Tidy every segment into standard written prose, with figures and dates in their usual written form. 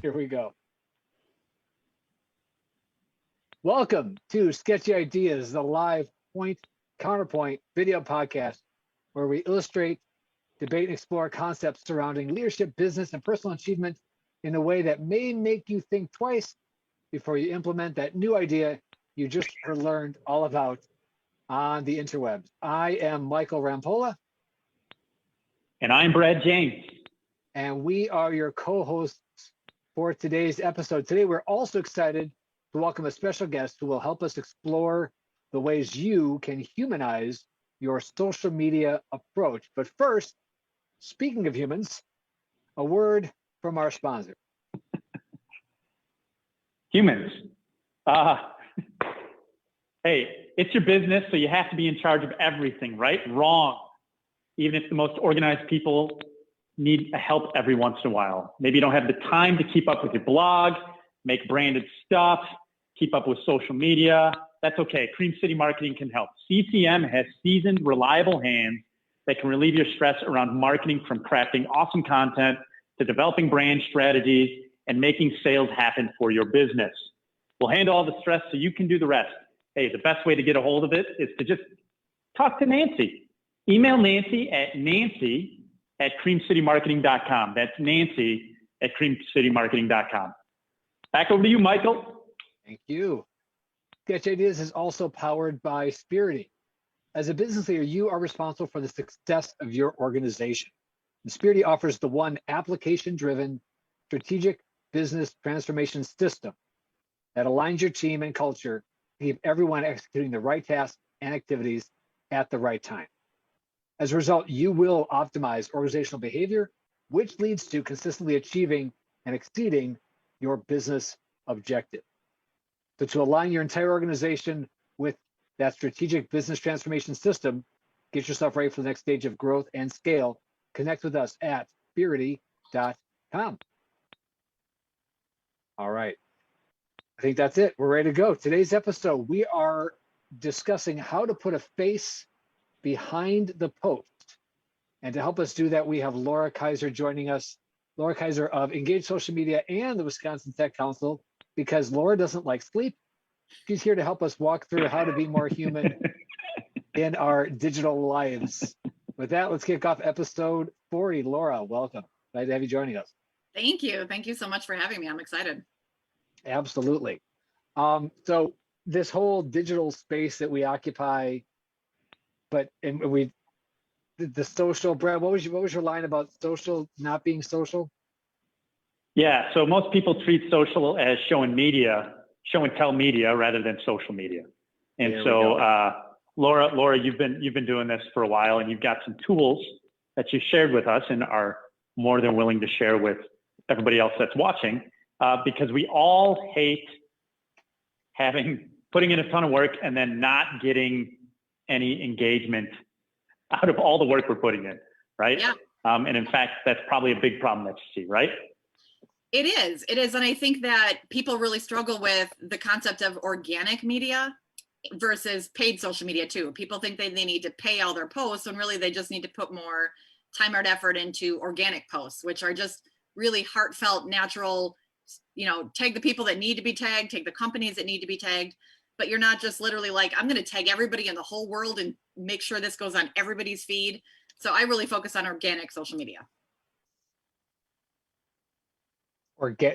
Here we go. Welcome to Sketchy Ideas, the live point counterpoint video podcast where we illustrate, debate, and explore concepts surrounding leadership, business, and personal achievement in a way that may make you think twice before you implement that new idea you just learned all about on the interwebs. I am Michael Rampolla. And I'm Brad James. And we are your co-hosts for today's episode. Today, we're also excited to welcome a special guest who will help us explore the ways you can humanize your social media approach. But first, speaking of humans, a word from our sponsor. Humans. Hey, it's your business, so you have to be in charge of everything, right? Wrong. Even if the most organized people need help every once in a while. Maybe you don't have the time to keep up with your blog, make branded stuff, keep up with social media. That's okay. Cream City Marketing can help. CCM has seasoned, reliable hands that can relieve your stress around marketing, from crafting awesome content to developing brand strategies and making sales happen for your business. We'll handle all the stress so you can do the rest. Hey, the best way to get a hold of it is to just talk to Nancy. Email Nancy at creamcitymarketing.com. That's Nancy at creamcitymarketing.com. Back over to you, Michael. Thank you. Sketchy Ideas is also powered by Spirity. As a business leader, you are responsible for the success of your organization. And Spirity offers the one application-driven strategic business transformation system that aligns your team and culture to keep everyone executing the right tasks and activities at the right time. As a result, you will optimize organizational behavior, which leads to consistently achieving and exceeding your business objective. So to align your entire organization with that strategic business transformation system, get yourself ready for the next stage of growth and scale. Connect with us at spirity.com. All right. I think that's it. We're ready to go. Today's episode, we are discussing how to put a face behind the post. And to help us do that, we have Laura Kaiser joining us. Laura Kaiser of Engage Social Media and the Wisconsin Tech Council, because Laura doesn't like sleep. She's here to help us walk through how to be more human in our digital lives. With that, let's kick off episode 40. Laura, welcome. Glad to have you joining us. Thank you. Thank you so much for having me. I'm excited. Absolutely. So this whole digital space that we occupy, the social, Brad, what was your line about social not being social? Yeah, so most people treat social as show and tell media rather than social media. And so Laura, you've been doing this for a while, and you've got some tools that you shared with us and are more than willing to share with everybody else that's watching, because we all hate putting in a ton of work and then not getting any engagement out of all the work we're putting in, right? Yeah. And in fact, that's probably a big problem that you see, right? It is. And I think that people really struggle with the concept of organic media versus paid social media too. People think they need to pay all their posts when really they just need to put more time and effort into organic posts, which are just really heartfelt, natural, tag the people that need to be tagged, tag the companies that need to be tagged. But you're not just literally like, I'm going to tag everybody in the whole world and make sure this goes on everybody's feed. So I really focus on organic social media.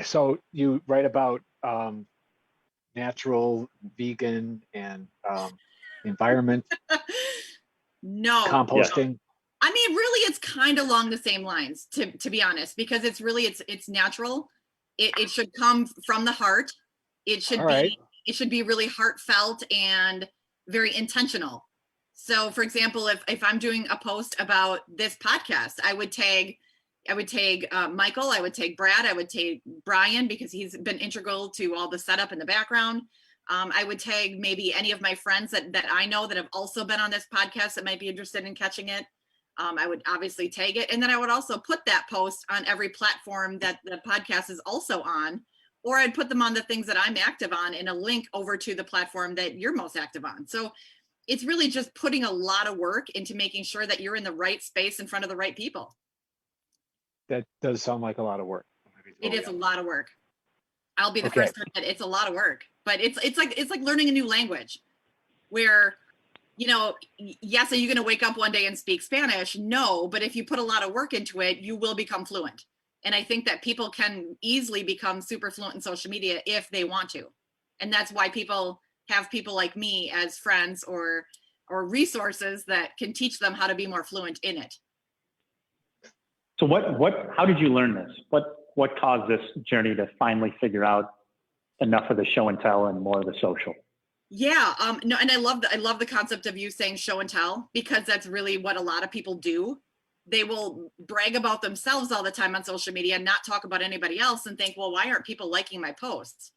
So you write about natural, vegan, and environment. No. Composting. No. I mean, really, it's kind of along the same lines, to be honest, because it's natural. It should come from the heart. It should be really heartfelt and very intentional. So for example, if I'm doing a post about this podcast, I would tag Michael, I would tag Brad, I would tag Brian, because he's been integral to all the setup in the background. I would tag maybe any of my friends that I know that have also been on this podcast that might be interested in catching it. I would obviously tag it. And then I would also put that post on every platform that the podcast is also on, or I'd put them on the things that I'm active on and a link over to the platform that you're most active on. So it's really just putting a lot of work into making sure that you're in the right space in front of the right people. That does sound like a lot of work. It is a lot of work. I'll be the Okay. first to admit it's a lot of work, but it's like learning a new language where, you know, yes, are you going to wake up one day and speak Spanish? No, but if you put a lot of work into it, you will become fluent. And I think that people can easily become super fluent in social media if they want to. And that's why people have people like me as friends or resources that can teach them how to be more fluent in it. So how did you learn this? What caused this journey to finally figure out enough of the show and tell and more of the social? Yeah, no, and I love the concept of you saying show and tell, because that's really what a lot of people do. They will brag about themselves all the time on social media and not talk about anybody else and think, well, why aren't people liking my posts?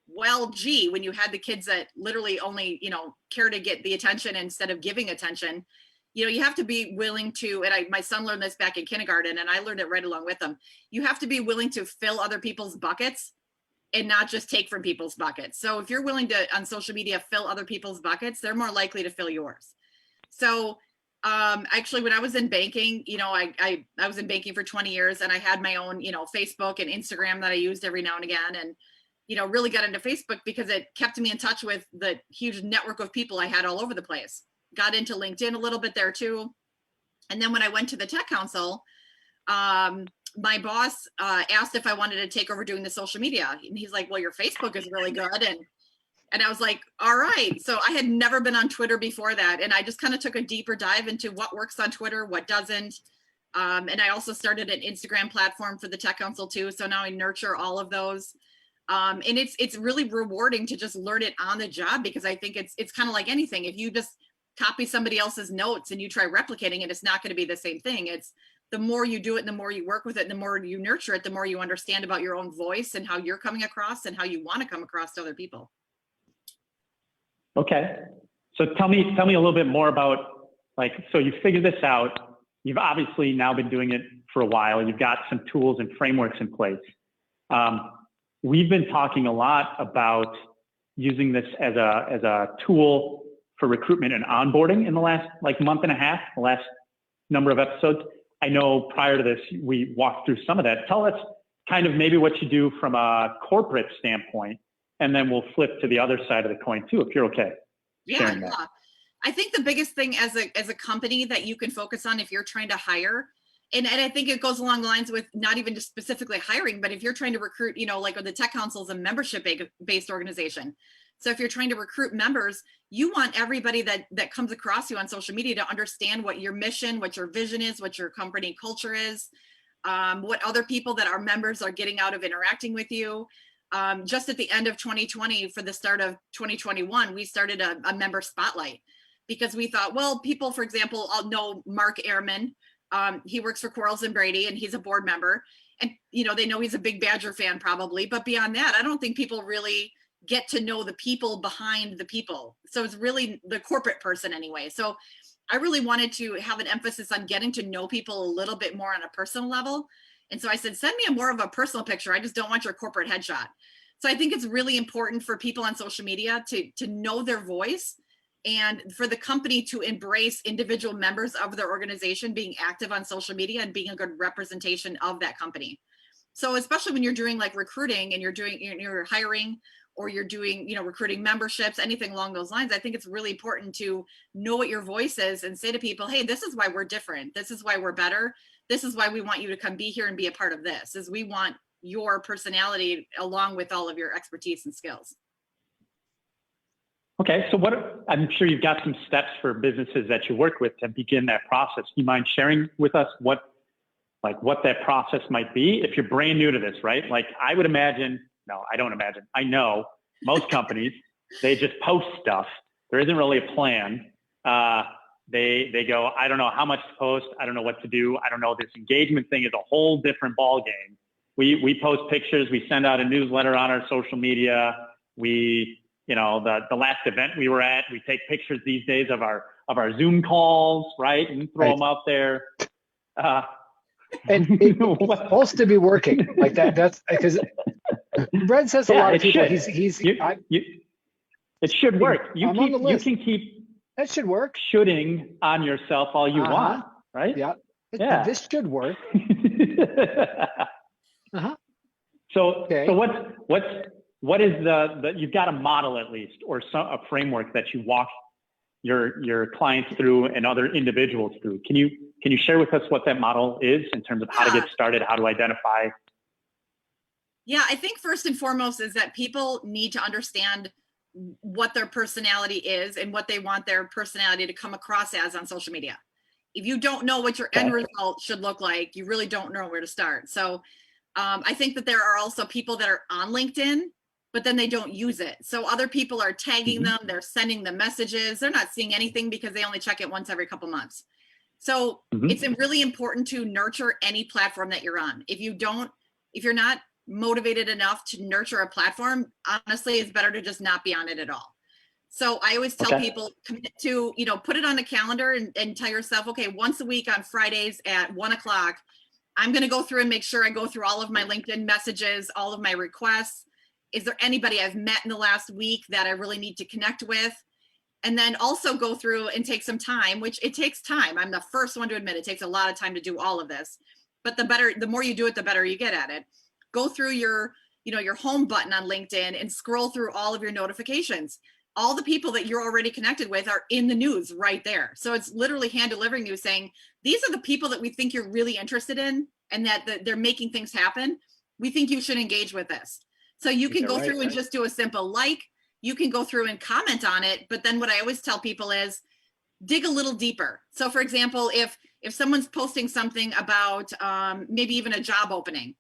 Well, gee, when you had the kids that literally only, you know, care to get the attention instead of giving attention, you know, you have to be willing to, and my son learned this back in kindergarten and I learned it right along with him. You have to be willing to fill other people's buckets and not just take from people's buckets. So if you're willing to, on social media, fill other people's buckets, they're more likely to fill yours. So actually, when I was in banking, you know, I was in banking for 20 years and I had my own, you know, Facebook and Instagram that I used every now and again. And, you know, really got into Facebook because it kept me in touch with the huge network of people I had all over the place. Got into LinkedIn a little bit there too. And then when I went to the tech council, my boss asked if I wanted to take over doing the social media. And he's like, well, your Facebook is really good. And I was like, all right. So I had never been on Twitter before that. And I just kind of took a deeper dive into what works on Twitter, what doesn't. And I also started an Instagram platform for the Tech Council too. So now I nurture all of those. And it's really rewarding to just learn it on the job, because I think it's kind of like anything. If you just copy somebody else's notes and you try replicating it, it's not going to be the same thing. It's the more you do it, the more you work with it, and the more you nurture it, the more you understand about your own voice and how you're coming across and how you want to come across to other people. Okay. So tell me a little bit more about, like, so you figured this out. You've obviously now been doing it for a while. You've got some tools and frameworks in place. We've been talking a lot about using this as a tool for recruitment and onboarding in the last month and a half, the last number of episodes. I know prior to this, we walked through some of that. Tell us kind of maybe what you do from a corporate standpoint, and then we'll flip to the other side of the coin too, if you're okay. Yeah. I think the biggest thing as a company that you can focus on if you're trying to hire, and I think it goes along the lines with not even just specifically hiring, but if you're trying to recruit, you know, like the Tech Council is a membership-based organization. So if you're trying to recruit members, you want everybody that comes across you on social media to understand what your mission, what your vision is, what your company culture is, what other people that are members are getting out of interacting with you. Just at the end of 2020, for the start of 2021, we started a member spotlight, because we thought, well, people, for example, I'll know Mark Ehrman. He works for Quarles and Brady and he's a board member, and, you know, they know he's a big Badger fan probably, but beyond that, I don't think people really get to know the people behind the people. So it's really the corporate person anyway. So I really wanted to have an emphasis on getting to know people a little bit more on a personal level. And so I said, send me more of a personal picture. I just don't want your corporate headshot. So I think it's really important for people on social media to know their voice, and for the company to embrace individual members of their organization being active on social media and being a good representation of that company. So especially when you're doing like recruiting and you're hiring, or you're doing, you know, recruiting memberships, anything along those lines, I think it's really important to know what your voice is and say to people, hey, this is why we're different. This is why we're better. This is why we want you to come be here and be a part of this, is we want your personality along with all of your expertise and skills. Okay, so I'm sure you've got some steps for businesses that you work with to begin that process. Do you mind sharing with us what that process might be if you're brand new to this, right? Like I would imagine, no, I don't imagine. I know most companies, they just post stuff. There isn't really a plan. They go, I don't know how much to post. I don't know what to do. I don't know. This engagement thing is a whole different ball game. We post pictures. We send out a newsletter on our social media. The last event we were at, we take pictures these days of our Zoom calls, right? And throw them out there. And it's supposed to be working like that. That's because Brad says a lot of people. It should work. You can keep that should work. Shoulding on yourself all you want, right? Yeah. This should work. So, Okay. so what is you've got a model at least, or a framework that you walk your clients through and other individuals through. Can you share with us what that model is in terms of how to get started, how to identify? Yeah, I think first and foremost is that people need to understand what their personality is and what they want their personality to come across as on social media. If you don't know what your end result should look like, you really don't know where to start. So I think that there are also people that are on LinkedIn, but then they don't use it. So other people are tagging them, they're sending them messages, they're not seeing anything because they only check it once every couple months. So it's really important to nurture any platform that you're on. If you're not motivated enough to nurture a platform, honestly, it's better to just not be on it at all. So I always tell people, commit to, put it on the calendar and tell yourself, okay, once a week on Fridays at 1 o'clock, I'm going to go through and make sure I go through all of my LinkedIn messages, all of my requests. Is there anybody I've met in the last week that I really need to connect with? And then also go through and take some time, which it takes time. I'm the first one to admit it takes a lot of time to do all of this, but the more you do it, the better you get at it. Go through your home button on LinkedIn and scroll through all of your notifications. All the people that you're already connected with are in the news right there. So it's literally hand delivering you saying, these are the people that we think you're really interested in and that they're making things happen. We think you should engage with this. So you can go through and just do a simple like, you can go through and comment on it. But then what I always tell people is dig a little deeper. So for example, if someone's posting something about maybe even a job opening,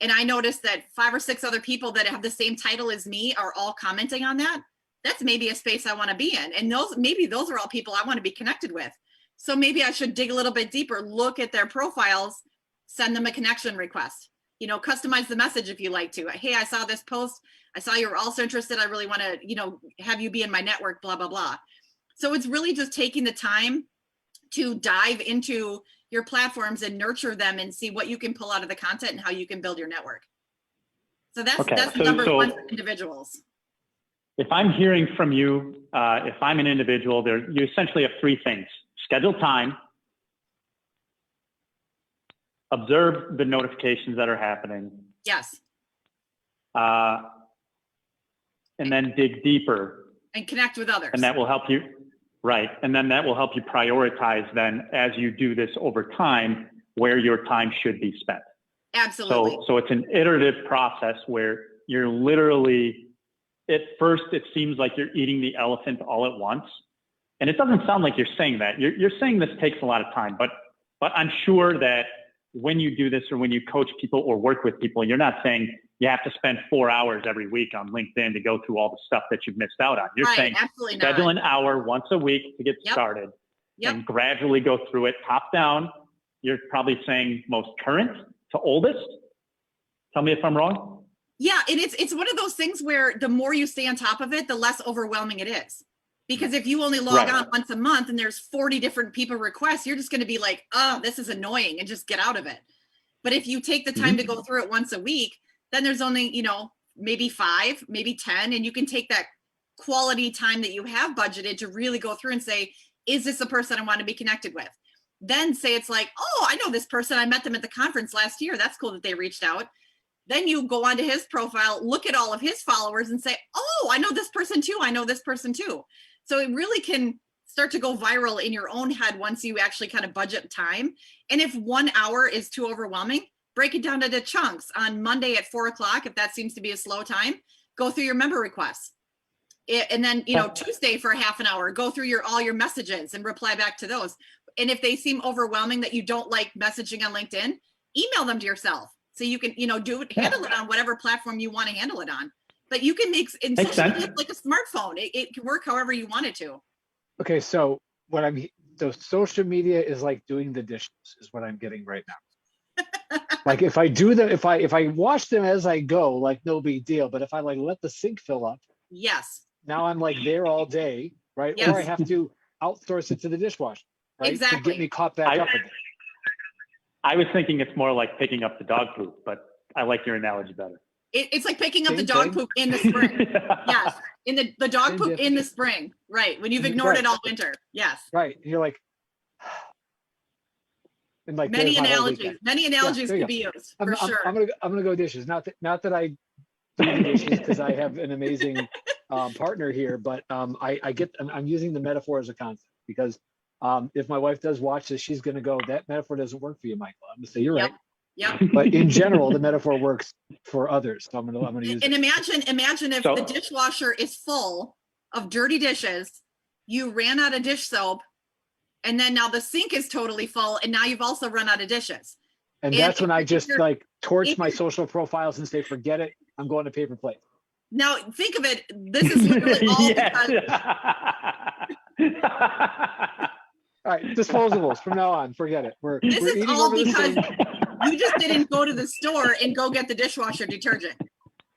and I noticed that 5 or 6 other people that have the same title as me are all commenting on that, that's maybe a space I want to be in. And those are all people I want to be connected with. So maybe I should dig a little bit deeper, look at their profiles, send them a connection request, customize the message if you like to. Hey, I saw this post. I saw you were also interested. I really want to, have you be in my network, blah, blah, blah. So it's really just taking the time to dive into your platforms and nurture them and see what you can pull out of the content and how you can build your network. So that's number one for individuals. If I'm hearing from you, if I'm an individual, you essentially have 3 things: schedule time, observe the notifications that are happening. Yes. And then dig deeper. And connect with others. And that will help you, right. And then that will help you prioritize then as you do this over time, where your time should be spent. Absolutely. So it's an iterative process where you're literally, at first, it seems like you're eating the elephant all at once. And it doesn't sound like you're saying that. You're saying this takes a lot of time, but I'm sure that when you do this or when you coach people or work with people, you're not saying you have to spend 4 hours every week on LinkedIn to go through all the stuff that you've missed out on. You're saying schedule an hour once a week to get started and gradually go through it top down. You're probably saying most current to oldest. Tell me if I'm wrong. Yeah, and it's one of those things where the more you stay on top of it, the less overwhelming it is. Because if you only log on once a month and there's 40 different people requests, you're just going to be like, oh, this is annoying, and just get out of it. But if you take the time to go through it once a week, then there's only, maybe 5, maybe 10, and you can take that quality time that you have budgeted to really go through and say, is this a person I want to be connected with? Then say it's like, oh, I know this person. I met them at the conference last year. That's cool that they reached out. Then you go onto his profile, look at all of his followers and say, oh, I know this person too. I know this person too. So it really can start to go viral in your own head once you actually kind of budget time. And if 1 hour is too overwhelming, break it down into chunks. On Monday at 4 o'clock, if that seems to be a slow time, go through your member requests. And then, Tuesday for half an hour, go through all your messages and reply back to those. And if they seem overwhelming that you don't like messaging on LinkedIn, email them to yourself. So you can, handle it on whatever platform you want to handle it on. But you can make social media like a smartphone. It can work however you want it to. Okay, so so social media is like doing the dishes is what I'm getting right now. Like if I do them, if I wash them as I go, like no big deal. But if I let the sink fill up, yes, now I'm like there all day, right? Yes. Or I have to outsource it to the dishwasher, right? Exactly. To get me caught back up again. I was thinking it's more like picking up the dog poop, but I like your analogy better. It's like picking up the dog poop in the spring. Yes, in the dog poop in the spring, right? When you've ignored it all winter. Yes. Right. And you're like, And like Many there's my whole analogies. weekend. Many analogies there you could be used for I'm, sure. I'm gonna go dishes. Not that I do the dishes because I have an amazing partner here, but I'm using the metaphor as a concept because if my wife does watch this, she's gonna go, that metaphor doesn't work for you, Michael. I'm gonna say you're Yep. right. Yep. But in general, the metaphor works for others. So I'm gonna use And it. imagine if the dishwasher is full of dirty dishes, you ran out of dish soap, and then now the sink is totally full, and now you've also run out of dishes. And that's when I just like torch my social profiles and say, forget it, I'm going to paper plate. Now think of it, this is literally all because all right, disposables from now on, forget it. We're eating all over the because sink. you just didn't go to the store and go get the dishwasher detergent.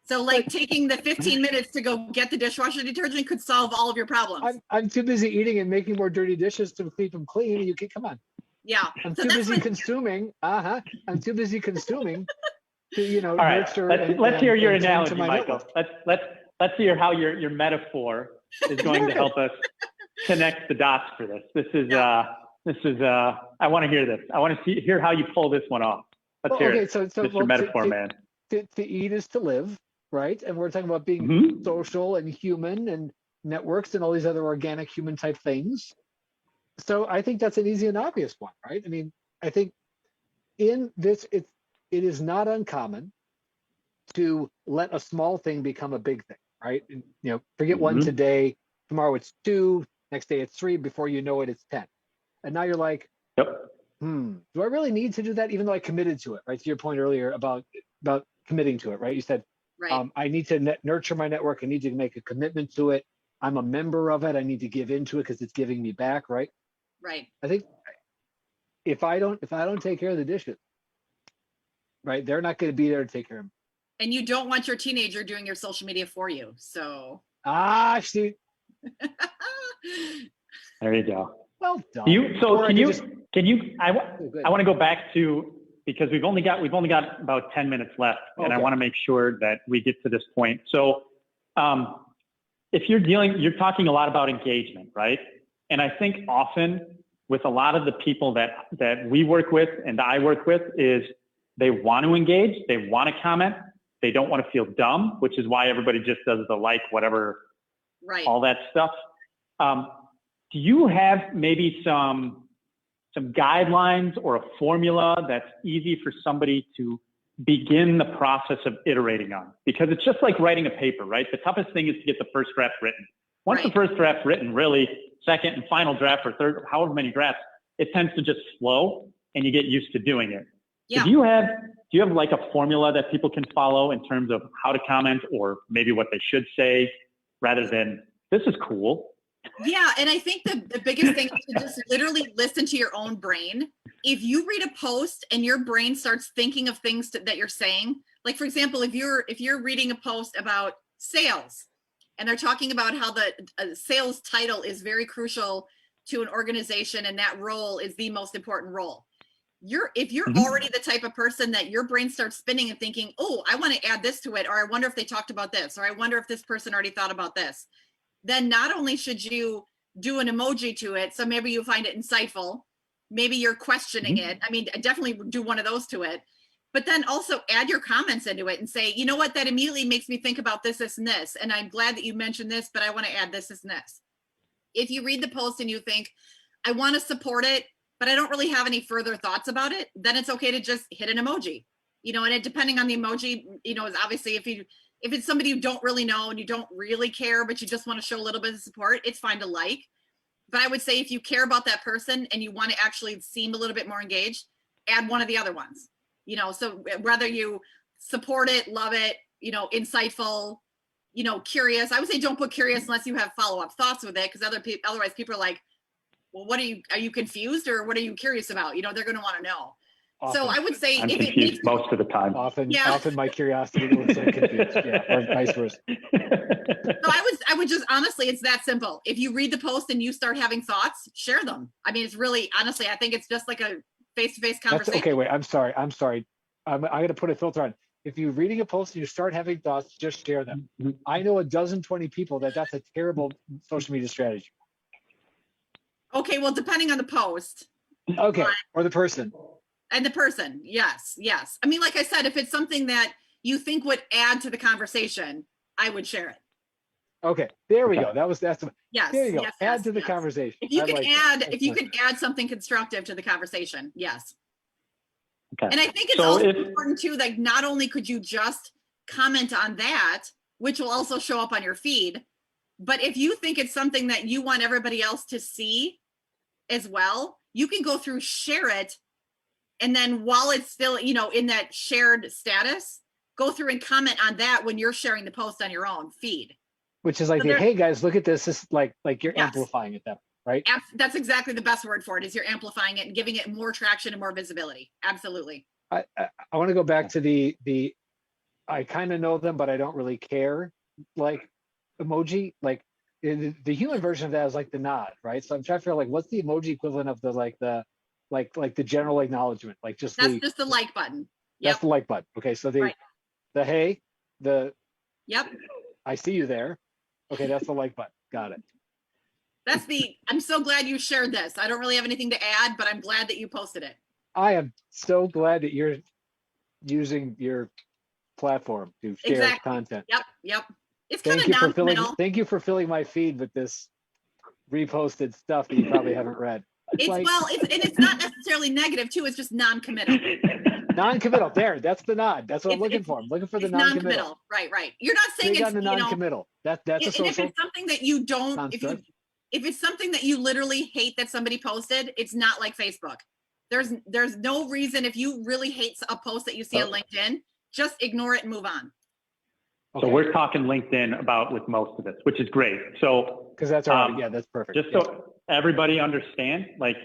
So like taking the 15 minutes to go get the dishwasher detergent could solve all of your problems. I'm too busy eating and making more dirty dishes to keep them clean. You can come on. Yeah. I'm too busy consuming. I'm too busy consuming to all right, nurture. Let's hear your analogy, Michael. Let's hear how your metaphor is going to help us connect the dots for this. This is I want to hear this. I want to hear how you pull this one off. Let's hear it. So Mr. Metaphor Man. To eat is to live, right? And we're talking about being social and human and networks and all these other organic human type things. So I think that's an easy and obvious one, right? I mean, I think in this, it is not uncommon to let a small thing become a big thing, right? And, forget one today, tomorrow it's 2, next day it's 3, before you know it, it's 10. And now you're like, do I really need to do that? Even though I committed to it, right? To your point earlier about committing to it, right? You said, right. I need to nurture my network. I need to make a commitment to it. I'm a member of it. I need to give into it because it's giving me back, right? Right. I think if I don't take care of the dishes, right, they're not going to be there to take care of them. And you don't want your teenager doing your social media for you. So. See. There you go. Well done. I want to go back to, because we've only got about 10 minutes left, and I want to make sure that we get to this point. So if you're talking a lot about engagement, right? And I think often with a lot of the people that we work with and I work with is they want to engage, they want to comment, they don't want to feel dumb, which is why everybody just does the like, whatever, right, all that stuff. Do you have maybe some guidelines or a formula that's easy for somebody to begin the process of iterating on? Because it's just like writing a paper, right? The toughest thing is to get the first draft written. Once the first draft's written, really, second and final draft or third, however many drafts, it tends to just flow and you get used to doing it. Yeah. So do you have like a formula that people can follow in terms of how to comment or maybe what they should say rather than, this is cool? Yeah, and I think the biggest thing is to just literally listen to your own brain. If you read a post and your brain starts thinking of things that you're saying, like for example, if you're reading a post about sales and they're talking about how the sales title is very crucial to an organization and that role is the most important role. If you're already the type of person that your brain starts spinning and thinking, oh, I want to add this to it, or I wonder if they talked about this, or I wonder if this person already thought about this, then not only should you do an emoji to it, so maybe you find it insightful, maybe you're questioning it. I mean, definitely do one of those to it, but then also add your comments into it and say, you know what, that immediately makes me think about this, this, and this. And I'm glad that you mentioned this, but I want to add this, this, and this. If you read the post and you think, I want to support it, but I don't really have any further thoughts about it, then it's okay to just hit an emoji, and depending on the emoji, is obviously if it's somebody you don't really know and you don't really care, but you just want to show a little bit of support, it's fine to like. But I would say if you care about that person and you want to actually seem a little bit more engaged, add one of the other ones. So whether you support it, love it, insightful, curious. I would say don't put curious unless you have follow-up thoughts with it, because otherwise people are like, well, are you confused or what are you curious about? They're going to want to know. Often. So I would say I'm confused most of the time. Often my curiosity looks like confused, or vice versa. No, I would just honestly, it's that simple. If you read the post and you start having thoughts, share them. I mean, it's really honestly, I think it's just like a face-to-face conversation. Okay, wait, I'm sorry. I'm going to put a filter on. If you're reading a post and you start having thoughts, just share them. I know 20 people that's a terrible social media strategy. Okay, well, depending on the post. Okay, or the person. And the person, yes, yes. I mean, like I said, if it's something that you think would add to the conversation, I would share it. Okay, there we Okay. go. That's Yes. there you go. Yes, Add yes, to the yes. conversation. If you I can like add, that. if you can add something constructive to the conversation, yes. Okay. And I think it's So also if- important too, like not only could you just comment on that, which will also show up on your feed, but if you think it's something that you want everybody else to see as well, you can go through, share it, and then while it's still, you know, in that shared status, go through and comment on that when you're sharing the post on your own feed. Which is like, So there- hey guys, look at this. This is like you're Yes. amplifying it, that right? That's exactly the best word for it, is you're amplifying it and giving it more traction and more visibility. Absolutely. I want to go back to the I kind of know them, but I don't really care, like emoji. Like the human version of that is like the nod, right? So I'm trying to figure out like what's the emoji equivalent of the like the general acknowledgement, like just That's just the like button. that's Yep. the like button. Okay, so Right. the hey, the Yep. I see you there. Okay, that's the like button. Got it. I'm so glad you shared this. I don't really have anything to add, but I'm glad that you posted it. I am so glad that you're using your platform to share Exactly. content. Yep. Yep. It's kind Thank of you for filling. non-committal. Thank you for filling my feed with this reposted stuff that you probably haven't read. It's like- well, it's not necessarily negative too. It's just non-committal. Non-committal. There, that's the nod. That's what I'm It's- looking for. I'm looking for the It's non-committal. non-committal. Right. Right. You're not saying Big it's, on the you know, non-committal. That's a and if social it's something that you don't, construct. if it's something that you literally hate that somebody posted, it's not like Facebook. There's no reason, if you really hate a post that you see on LinkedIn, just ignore it and move on. So we're talking LinkedIn about with most of this, which is great. So because that's all right. Yeah, that's perfect. Just so everybody understands, like,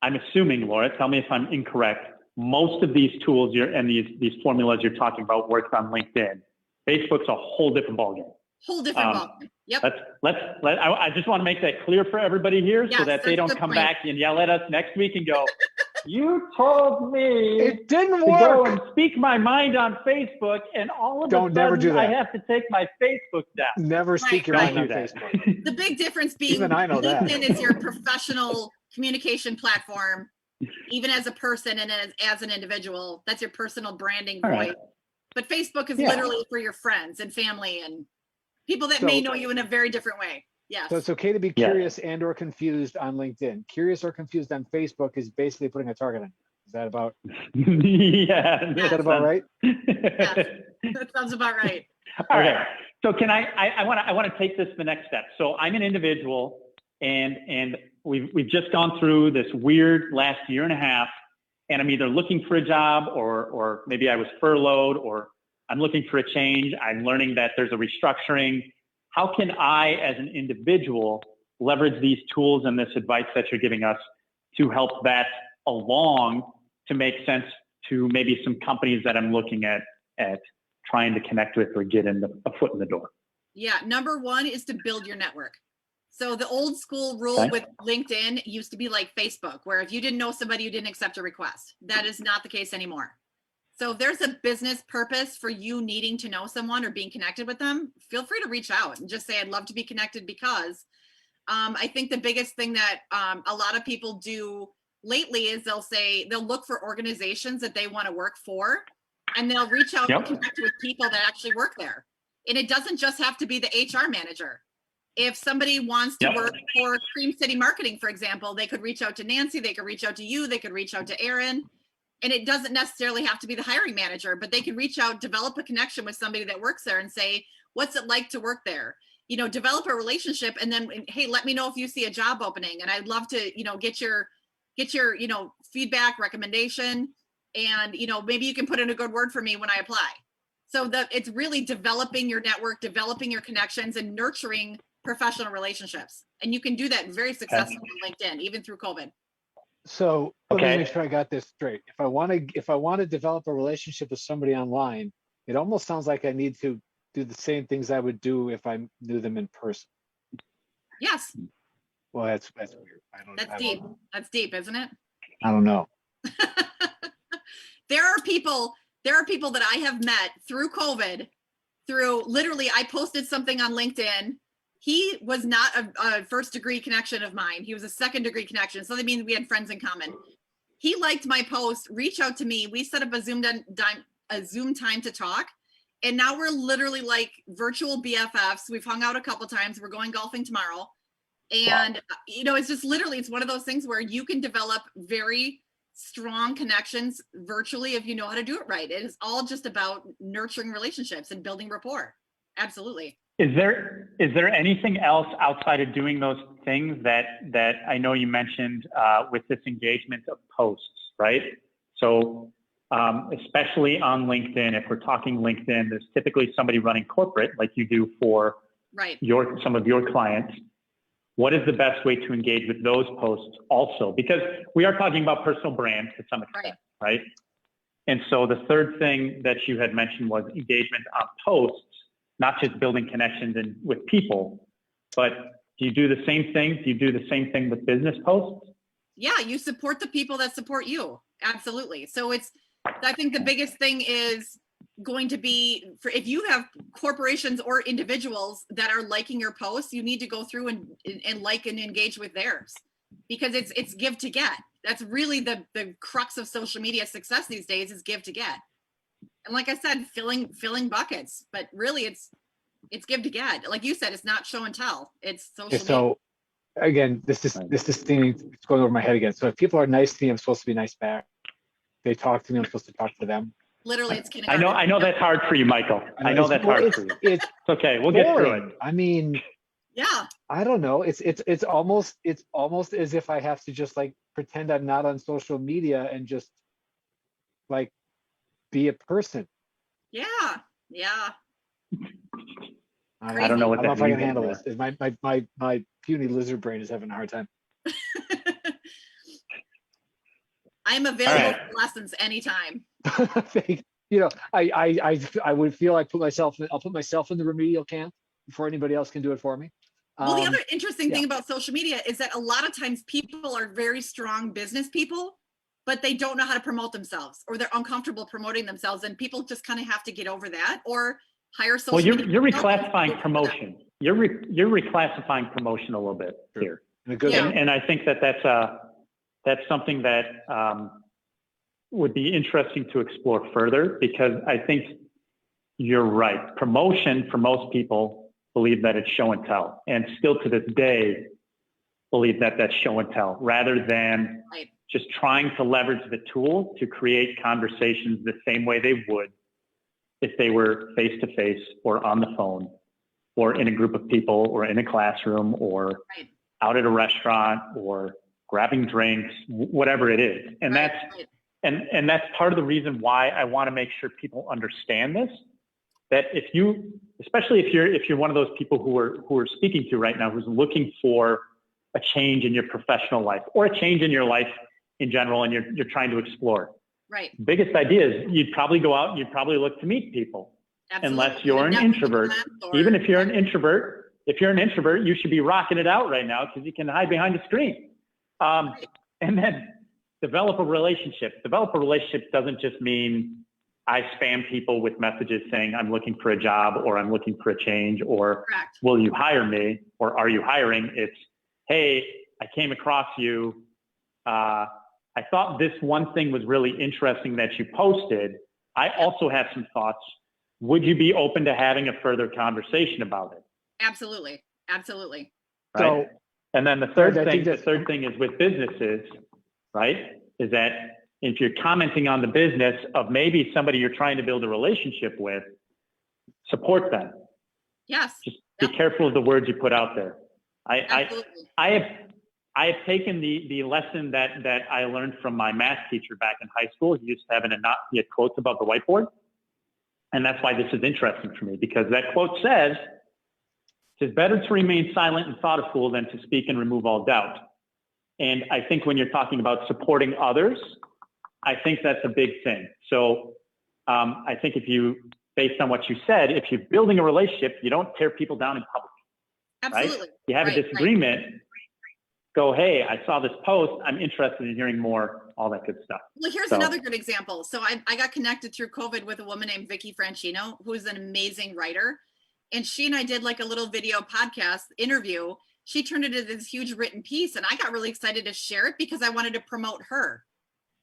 I'm assuming, Laura, tell me if I'm incorrect, most of these tools and these formulas you're talking about works on LinkedIn. Facebook's a whole different ballgame. Whole different ballgame. Yep. I just want to make that clear for everybody here, Yes, so that they that's a don't good come point. back and yell at us next week and go, you told me It didn't to go work. and speak my mind on Facebook, and all of a sudden Never do that. I have to take my Facebook down. Never speak your Right. mind on Don't do Facebook. The big difference being Even I know that. LinkedIn is your professional communication platform, even as a person and as an individual. That's your personal branding All voice. right. But Facebook is Yeah. literally for your friends and family and people that may know you in a very different way. Yes. So it's okay to be curious and or confused on LinkedIn. Curious or confused on Facebook is basically putting a target on you. Is that about? Yeah. Is that about right? That sounds about right. All right. So can I want to take this the next step. So I'm an individual, and we've just gone through this weird last year and a half, and I'm either looking for a job or maybe I was furloughed, or I'm looking for a change. I'm learning that there's a restructuring. How can I, as an individual, leverage these tools and this advice that you're giving us to help that along to make sense to maybe some companies that I'm looking at trying to connect with or get a foot in the door? Yeah. Number one is to build your network. So the old school rule with LinkedIn used to be like Facebook, where if you didn't know somebody, you didn't accept a request. That is not the case anymore. So if there's a business purpose for you needing to know someone or being connected with them, feel free to reach out and just say, I'd love to be connected, because I think the biggest thing that a lot of people do lately is they'll look for organizations that they want to work for, and they'll reach out and connect with people that actually work there. And it doesn't just have to be the HR manager. If somebody wants to work for Cream City Marketing, for example, they could reach out to Nancy, they could reach out to you, they could reach out to Aaron. And it doesn't necessarily have to be the hiring manager, but they can reach out, develop a connection with somebody that works there and say, what's it like to work there? You know, develop a relationship, and then, hey, let me know if you see a job opening. And I'd love to, you know, get your, you know, feedback, recommendation, and, you know, maybe you can put in a good word for me when I apply. So it's really developing your network, developing your connections, and nurturing professional relationships. And you can do that very successfully on LinkedIn, even through COVID. So let me make sure I got this straight. If I want to develop a relationship with somebody online, it almost sounds like I need to do the same things I would do if I knew them in person. Yes. Well, that's weird. That's deep. That's deep, isn't it? I don't know. There are people that I have met through COVID, through literally, I posted something on LinkedIn. He was not a first degree connection of mine. He was a second degree connection. So that means we had friends in common. he liked my post, reached out to me. We set up a Zoom time to talk. And now we're literally like virtual BFFs. We've hung out a couple times. We're going golfing tomorrow. And, you know, it's just literally, it's one of those things where you can develop very strong connections virtually if you know how to do it right. It is all just about nurturing relationships and building rapport. Absolutely. Is there anything else outside of doing those things that I know you mentioned with this engagement of posts, right? So especially on LinkedIn, if we're talking LinkedIn, there's typically somebody running corporate like you do for some of your clients. What is the best way to engage with those posts also? Because we are talking about personal brand to some extent, right? And so the third thing that you had mentioned was engagement on posts, not just building connections with people, but do you do the same thing? Do you do the same thing with business posts? Yeah, you support the people that support you. Absolutely. So I think the biggest thing is going to be if you have corporations or individuals that are liking your posts, you need to go through and like and engage with theirs, because it's give to get. That's really the crux of social media success these days, is give to get. And like I said, filling buckets, but really it's give to get. Like you said, it's not show and tell. It's social media. So again, this is thing, it's going over my head again. So if people are nice to me, I'm supposed to be nice back. If they talk to me, I'm supposed to talk to them. Literally, it's kindergarten. I know that's hard for you, Michael. I know that's hard for you. It's okay. We'll get through it. I mean, yeah. I don't know. It's almost as if I have to just like pretend I'm not on social media and just like be a person. Yeah. I don't know what that means. I can handle this. My puny lizard brain is having a hard time. I'm available for lessons anytime. You know, I would feel I'll put myself in the remedial camp before anybody else can do it for me. Well, the other interesting thing about social media is that a lot of times people are very strong business people, but they don't know how to promote themselves, or they're uncomfortable promoting themselves, and people just kind of have to get over that or hire social media. Well, you're reclassifying promotion. You're reclassifying promotion a little bit here. And I think that's something that would be interesting to explore further, because I think you're right. Promotion, for most people, believe that it's show and tell, and still to this day believe that that's show and tell, rather than just trying to leverage the tool to create conversations the same way they would if they were face-to-face or on the phone or in a group of people or in a classroom or out at a restaurant or grabbing drinks, whatever it is. And that's part of the reason why I want to make sure people understand this, that especially if you're one of those people who are speaking to right now, who's looking for a change in your professional life or a change in your life in general, and you're trying to explore. Right. The biggest idea is you'd probably go out and you'd probably look to meet people. Absolutely. Unless you're an introvert. Even if you're an introvert, you should be rocking it out right now, because you can hide behind a screen. And then develop a relationship. Develop a relationship doesn't just mean I spam people with messages saying I'm looking for a job, or I'm looking for a change, or will you hire me, or are you hiring? It's, hey, I came across you. I thought this one thing was really interesting that you posted. I also have some thoughts. Would you be open to having a further conversation about it? Absolutely. Absolutely. Right? So, and then the third thing is with businesses, right? Is that if you're commenting on the business of maybe somebody you're trying to build a relationship with, support them. Yes. Just be careful of the words you put out there. I have taken the lesson that I learned from my math teacher back in high school. He used to have he had quotes above the whiteboard. And that's why this is interesting for me, because that quote says, "It is better to remain silent and thoughtful than to speak and remove all doubt." And I think when you're talking about supporting others, I think that's a big thing. So I think based on what you said, if you're building a relationship, you don't tear people down in public. Absolutely. Right? You have a disagreement. Go, hey, I saw this post. I'm interested in hearing more, all that good stuff. Well, here's another good example. So I got connected through COVID with a woman named Vicky Franchino, who's an amazing writer. And she and I did like a little video podcast interview. She turned it into this huge written piece, and I got really excited to share it because I wanted to promote her.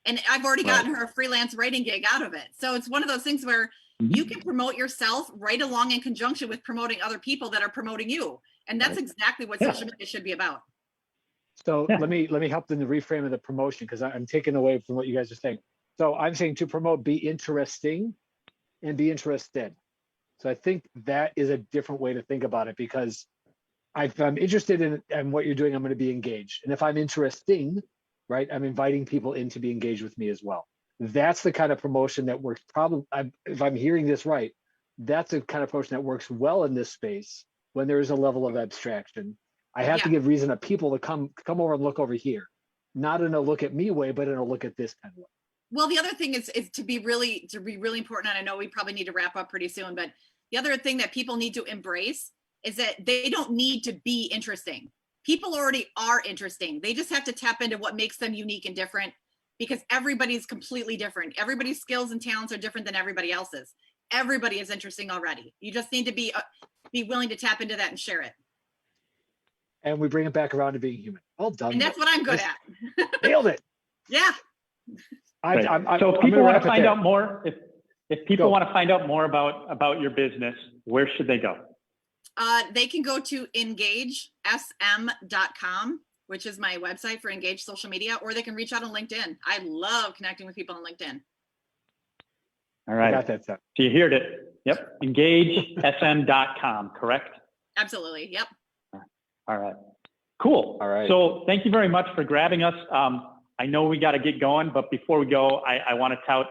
And I've already gotten her a freelance writing gig out of it. So it's one of those things where you can promote yourself right along in conjunction with promoting other people that are promoting you. And that's exactly what social media should be about. So let me help in the reframe of the promotion, because I'm taking away from what you guys are saying. So I'm saying to promote, be interesting and be interested. So I think that is a different way to think about it, because if I'm interested in what you're doing, I'm going to be engaged. And if I'm interesting, right, I'm inviting people in to be engaged with me as well. That's the kind of promotion that works. Probably, if I'm hearing this right, that's the kind of promotion that works well in this space when there is a level of abstraction. I have to give reason to people to come over and look over here, not in a look at me way, but in a look at this kind of way. Well, the other thing is to be really important, and I know we probably need to wrap up pretty soon, but the other thing that people need to embrace is that they don't need to be interesting. People already are interesting. They just have to tap into what makes them unique and different, because everybody's completely different. Everybody's skills and talents are different than everybody else's. Everybody is interesting already. You just need to be willing to tap into that and share it. And we bring it back around to being human. All done. And that's what I'm good at. Nailed it. Yeah. So if people want to find out more, if people want to find out more about your business, where should they go? They can go to engagesm.com, which is my website for Engage Social Media, or they can reach out on LinkedIn. I love connecting with people on LinkedIn. All right. Got that stuff. So you heard it. Yep. Engagesm.com, correct? Absolutely. Yep. All right. Cool. All right. So thank you very much for grabbing us. I know we got to get going, but before we go, I want to tout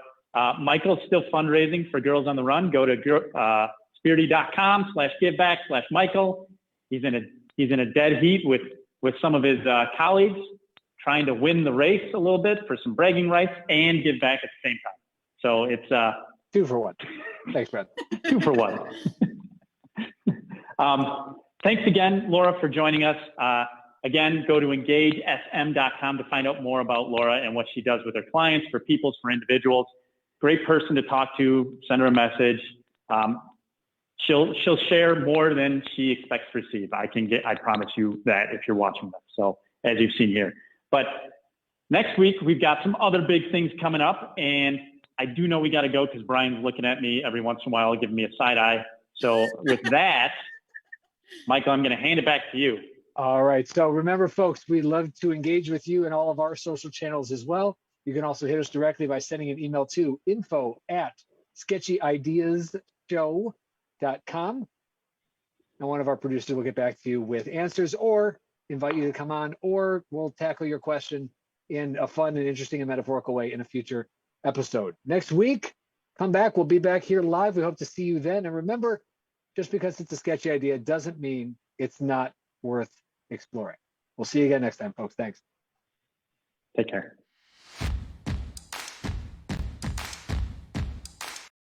Michael's still fundraising for Girls on the Run. Go to spirity.com/giveback/Michael. He's in a dead heat with some of his colleagues, trying to win the race a little bit for some bragging rights and give back at the same time. So it's 2 for 1. Thanks, Brad. 2 for 1. Thanks again, Laura, for joining us. Again, go to engagesm.com to find out more about Laura and what she does with her clients, for peoples, for individuals. Great person to talk to. Send her a message. She'll share more than she expects to receive. I promise you that, if you're watching this. So as you've seen here. But next week we've got some other big things coming up, and I do know we got to go because Brian's looking at me every once in a while, giving me a side eye. So with that, Michael, I'm going to hand it back to you. All right. So remember, folks, we love to engage with you in all of our social channels as well. You can also hit us directly by sending an email to info@sketchyideasshow.com. And one of our producers will get back to you with answers, or invite you to come on, or we'll tackle your question in a fun and interesting and metaphorical way in a future episode. Next week, come back. We'll be back here live. We hope to see you then. And remember, just because it's a sketchy idea doesn't mean it's not worth exploring. We'll see you again next time, folks. Thanks. Take care.